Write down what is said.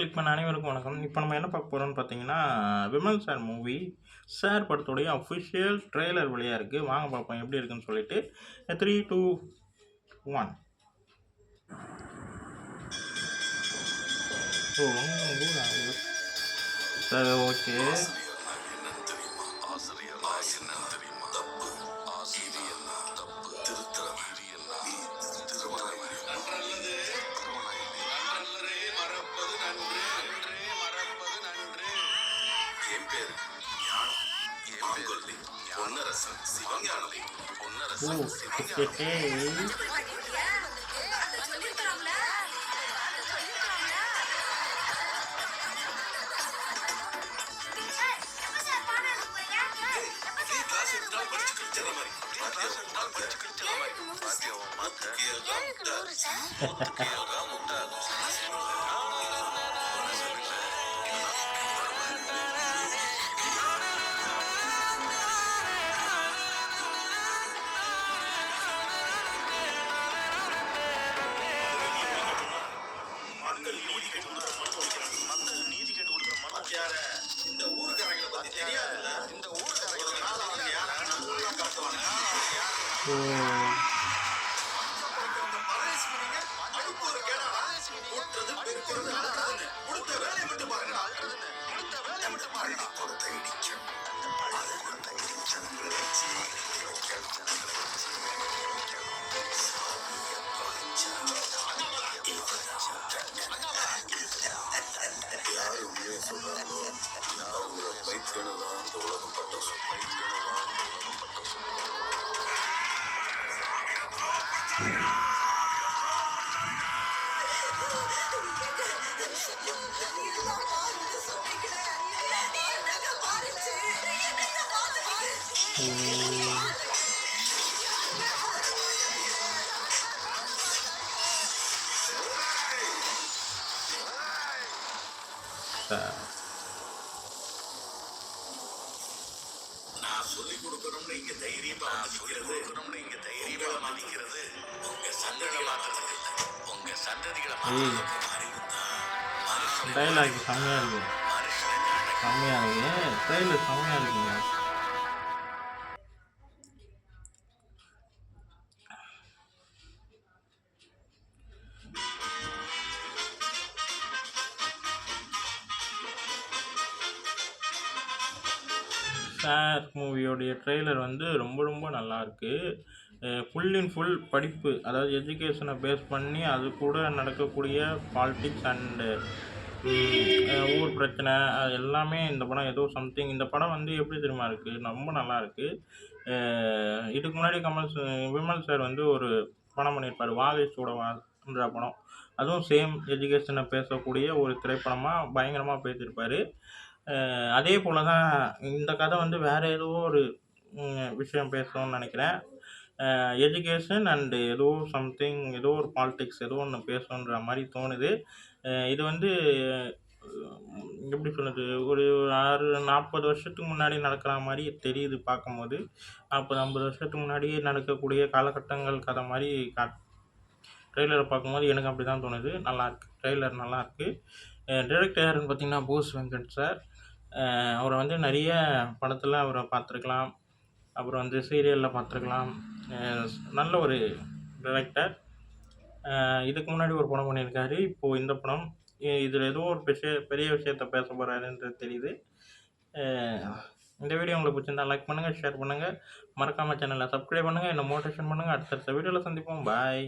Click பண்ண அனைவருக்கும் வணக்கம். இப்போ நம்ம என்ன பார்க்க போறோம்னு பார்த்தீங்கன்னா, விமல் சார் மூவி சார் படத்துடைய அஃபிஷியல் ட்ரெய்லர் வெளியா இருக்கு. வாங்க பார்ப்போம் எப்படி இருக்குன்னு சொல்லிட்டு. 3, 2, 1. ஓ! சரி, ஓகே. நான் சொல்லிக் கொடுக்கணும்னு இங்க தைரியமா நிக்கிறது உங்க சந்ததிகளை டைலாக் செம்மையா இருக்கு. செம்மையா இருக்கு. ட்ரெய்லர் செம்மையா இருக்குங்க. சார் மூவியோடைய ட்ரெய்லர் வந்து ரொம்ப நல்லாயிருக்கு. ஃபுல் அண்ட் ஃபுல் படிப்பு, அதாவது எஜுகேஷனை பேஸ் பண்ணி அது கூட நடக்கக்கூடிய பாலிடிக்ஸ் அண்டு ஊர் பிரச்சனை அது எல்லாமே இந்த படம் ஏதோ சம்திங். இந்த படம் வந்து எப்படி தெரியுமா இருக்குது, ரொம்ப நல்லாயிருக்கு. இதுக்கு முன்னாடி விமல் சார் வந்து ஒரு படம் பண்ணியிருப்பார், வாகை சூடவான்ற படம். அதுவும் சேம் எஜுகேஷனை பேசக்கூடிய ஒரு திரைப்படமாக பயங்கரமாக பேசியிருப்பார். அதே போல் தான் இந்த கதை வந்து வேறு ஏதோ ஒரு விஷயம் பேசணும்னு நினைக்கிறேன். எஜுகேஷன் அண்டு ஏதோ சம்திங், ஏதோ ஒரு பாலிடிக்ஸ் ஏதோ ஒன்று பேசணுன்ற மாதிரி தோணுது. இது வந்து எப்படி சொல்லுது, ஒரு 40 வருஷத்துக்கு முன்னாடி நடக்கிற மாதிரி தெரியுது பார்க்கும்போது. 40-50 வருஷத்துக்கு முன்னாடியே நடக்கக்கூடிய காலகட்டங்கள் கதை மாதிரி ட்ரெய்லரை பார்க்கும்போது எனக்கு அப்படி தான் தோணுது. நல்லாயிருக்கு, ட்ரெய்லர் நல்லாயிருக்கு. டைரக்டர் யாருன்னு பார்த்தீங்கன்னா போஸ் வெங்கட் சார். அவரை வந்து நிறைய படத்தில் அவரை பார்த்துருக்கலாம், அப்புறம் வந்து சீரியலில் பார்த்துருக்கலாம். நல்ல ஒரு டைரக்டர். இதுக்கு முன்னாடி ஒரு படம் பண்ணியிருக்காரு. இப்போது இந்த படம் இதில் ஏதோ ஒரு பெரிய விஷயத்த பேச போகிறாருன்றது தெரியுது. இந்த வீடியோ உங்களுக்கு பிடிச்சிருந்தா லைக் பண்ணுங்கள், ஷேர் பண்ணுங்கள், மறக்காமல் சேனலை சப்ஸ்கிரைப் பண்ணுங்கள், என்னை மோட்டிவேஷன் பண்ணுங்கள். அடுத்தடுத்த வீடியோவில் சந்திப்போம். பாய்.